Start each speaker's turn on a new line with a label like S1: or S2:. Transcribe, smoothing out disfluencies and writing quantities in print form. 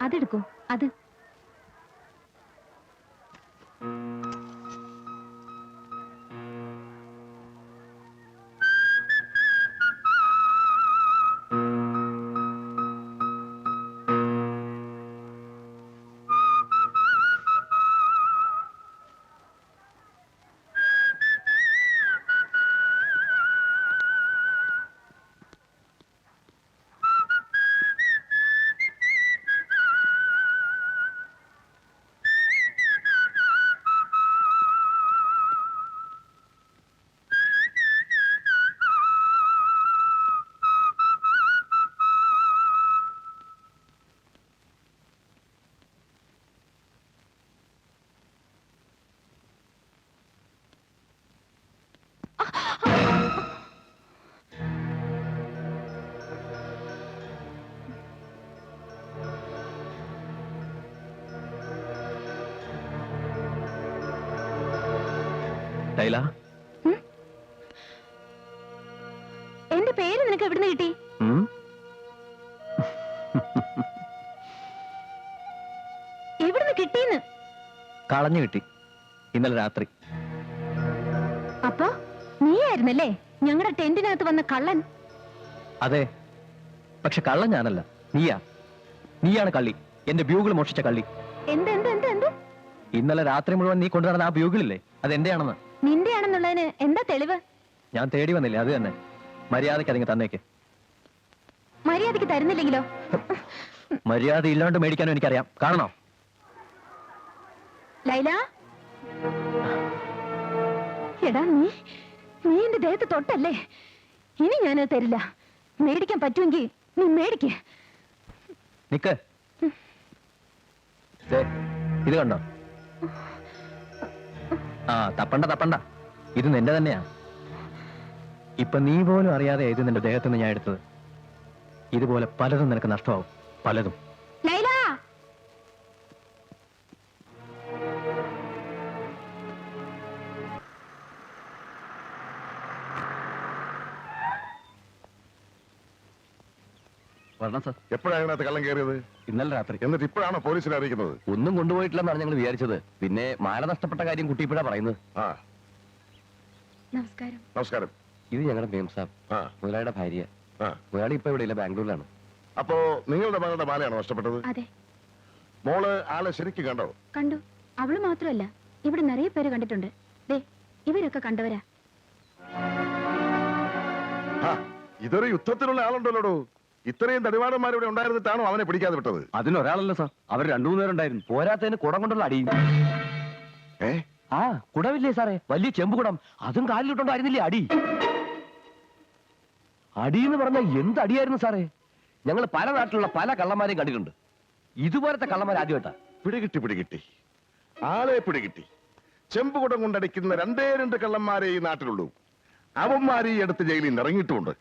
S1: അതെടുക്കൂ. അത് എന്റെ പേര് നിനക്ക് എവിടുന്ന് കിട്ടി? എവിടുന്ന് കിട്ടീന്ന്?
S2: കളഞ്ഞു കിട്ടി ഇന്നലെ രാത്രി.
S1: അപ്പൊ നീയായിരുന്നല്ലേ ഞങ്ങളുടെ ടെന്റിനകത്ത് വന്ന കള്ളൻ?
S2: അതെ, പക്ഷെ കള്ളൻ ഞാനല്ല, നീയാണ് കള്ളി. എന്റെ ബ്യൂഗിൾ മോഷിച്ച കള്ളി.
S1: എന്ത് എന്ത് എന്ത് എന്ത്?
S2: ഇന്നലെ രാത്രി മുഴുവൻ നീ കൊണ്ടുവന്ന ആ ബ്യൂഗിളില്ലേ, അത് എന്റെയാണെന്ന്.
S1: നിന്റെയാണെന്നുള്ളതിന് എന്താ തെളിവ്?
S2: ഞാൻ തേടി വന്നില്ലേ, അത് തന്നെ. മര്യാദയ്ക്ക് അതിങ്ങ് തന്നേക്ക്.
S1: മര്യാദയ്ക്ക് തരുന്നില്ലെങ്കിലോ?
S2: മര്യാദ ഇല്ലാണ്ട് മേടിക്കാനും എനിക്കറിയാം. കാണണോ?
S1: ലൈല, എടാ നീ എന്റെ ദേഹത്ത് തൊട്ടല്ലേ? ഇനി ഞാനത് തരില്ല. മേടിക്കാൻ പറ്റുമെങ്കിൽ നീ മേടിക്ക്.
S2: നിക്ക്, ഇത് കണ്ടോ? ആ, തപ്പണ്ട, ഇത് നിന്റെ തന്നെയാ. ഇപ്പൊ നീ പോലും അറിയാതെ ഇത് നിന്റെ ദേഹത്തുനിന്ന് ഞാൻ എടുത്തത്. ഇതുപോലെ പലതും നിനക്ക് നഷ്ടമാവും, പലതും.
S1: ലൈല,
S2: വരണം സാർ.
S3: എപ്പോഴാണ് അതിനകത്ത് കള്ളം കയറിയത്?
S2: ഇന്നലെ രാത്രി.
S3: എന്നിട്ട് ഇപ്പോഴാണോ പോലീസിനെ അറിയിക്കുന്നത്?
S2: ഒന്നും കൊണ്ടുപോയിട്ടില്ലെന്നാണ് ഞങ്ങൾ വിചാരിച്ചത്. പിന്നെ മാല നഷ്ടപ്പെട്ട കാര്യം കുട്ടിയിപ്പോഴാ പറയുന്നത്.
S3: ആ,
S1: നമസ്കാരം.
S3: നമസ്കാരം.
S2: ഇത് ഞങ്ങളുടെ മേം സാബ്,
S3: ആ,
S2: മുതലാളിയുടെ ഭാര്യ.
S3: ആ.
S2: മുതലാളി ഇപ്പൊ ഇവിടെ ഇല്ല, ബാംഗ്ലൂരിലാണ്.
S3: അപ്പോ നിങ്ങളുടെ മകളുടെ മാലയാണോ നഷ്ടപ്പെട്ടത്?
S1: അതെ,
S3: മോള് ആളെ ശരിക്കും കണ്ടോ?
S1: കണ്ടു. അവള് മാത്രമല്ല, ഇവിടെ നിറയെ പേര് കണ്ടിട്ടുണ്ട്. ദേ, ഇവരൊക്കെ കണ്ടവരാ.
S3: ആ, ഇതൊരു യുദ്ധത്തിലുള്ള ആളുണ്ടല്ലോ. ഇത്രയും തടിവാടന്മാർ ഇവിടെ ഉണ്ടായിരുന്നിട്ടാണോ അവനെ പിടിക്കാതെ വിട്ടത്?
S2: അതിനൊരാളല്ല സാർ, അവർ രണ്ടു മൂന്ന് പേരുണ്ടായിരുന്നു. പോരാത്തതിന് കുടം കൊണ്ടുള്ള അടിയും.
S3: ഏ,
S2: ആ, കുടമില്ലേ സാറേ, വലിയ ചെമ്പ് കുടം. അതും കാലിലിട്ടുണ്ടായിരുന്നില്ലേ അടി. അടിയെന്ന് പറഞ്ഞാൽ എന്ത് അടിയായിരുന്നു സാറേ. ഞങ്ങൾ പല നാട്ടിലുള്ള പല കള്ളന്മാരെയും കണ്ടിട്ടുണ്ട്. ഇതുപോലത്തെ കള്ളന്മാർ ആദ്യമായിട്ടാ.
S3: പിടികിട്ടി. ആളെ പിടികിട്ടി. ചെമ്പുകുടം കൊണ്ടടിക്കുന്ന രണ്ടേ രണ്ട് കള്ളന്മാരെ ഈ നാട്ടിലുള്ളൂ. അവന്മാരെ ഈ അടുത്ത് ജയിലിൽ നിന്ന് ഇറങ്ങിയിട്ടുമുണ്ട്.